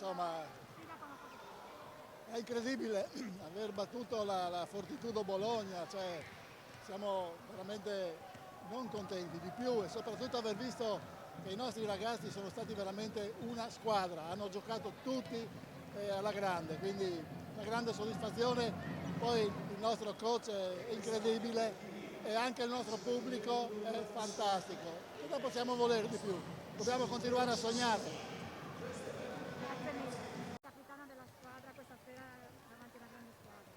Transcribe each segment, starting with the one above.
insomma è incredibile aver battuto la Fortitudo Bologna, cioè, siamo veramente non contenti di più e soprattutto aver visto che i nostri ragazzi sono stati veramente una squadra, hanno giocato tutti alla grande, quindi una grande soddisfazione. Poi il nostro coach è incredibile e anche il nostro pubblico è fantastico. Cosa possiamo volere di più? Dobbiamo continuare a sognare. Grazie mille. Capitano della squadra questa sera davanti a una grande squadra.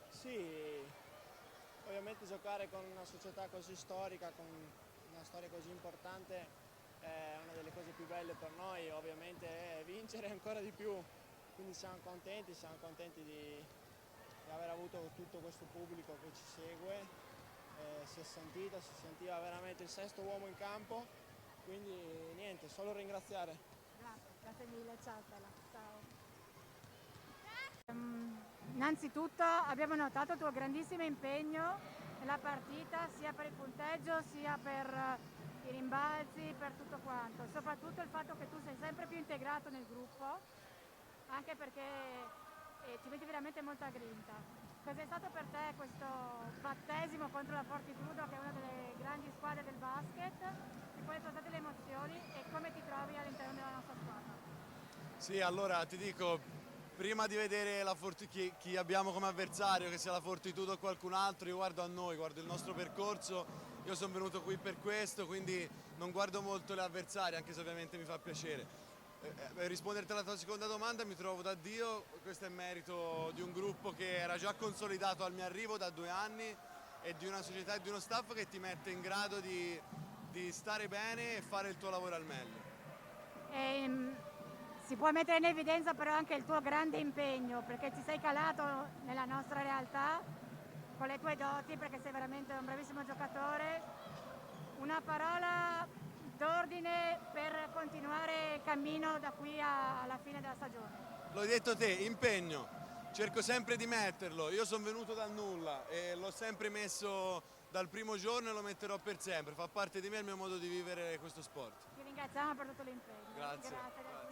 Sì, ovviamente giocare con una società così storica, con una storia così importante, è una delle cose più belle per noi, ovviamente è vincere ancora di più, quindi siamo contenti di aver avuto tutto questo pubblico che ci segue, si sentiva veramente il sesto uomo in campo, quindi niente, solo ringraziare. Grazie mille, ciao Stella. Ciao. Innanzitutto abbiamo notato il tuo grandissimo impegno nella partita, sia per il punteggio, sia per i rimbalzi, per tutto quanto. Soprattutto il fatto che tu sei sempre più integrato nel gruppo, anche perché ci metti veramente molta grinta. Cos'è stato per te questo battesimo contro la Fortitudo, che è una delle grandi squadre del basket? E quali sono state le emozioni e come ti trovi all'interno della nostra squadra? Sì, allora ti dico, prima di vedere chi abbiamo come avversario, che sia la Fortitudo o qualcun altro, io guardo a noi, guardo il nostro percorso, io sono venuto qui per questo, quindi non guardo molto le avversarie, anche se ovviamente mi fa piacere. Per risponderti alla tua seconda domanda, mi trovo da Dio, questo è merito di un gruppo che era già consolidato al mio arrivo da 2 anni e di una società e di uno staff che ti mette in grado di stare bene e fare il tuo lavoro al meglio. E, si può mettere in evidenza però anche il tuo grande impegno, perché ti sei calato nella nostra realtà con le tue doti, perché sei veramente un bravissimo giocatore. Una parola d'ordine per continuare il cammino da qui alla fine della stagione. L'hai detto te, impegno, cerco sempre di metterlo, io sono venuto dal nulla e l'ho sempre messo dal primo giorno e lo metterò per sempre, fa parte di me, il mio modo di vivere questo sport. Ti ringraziamo per tutto l'impegno. Grazie. Grazie.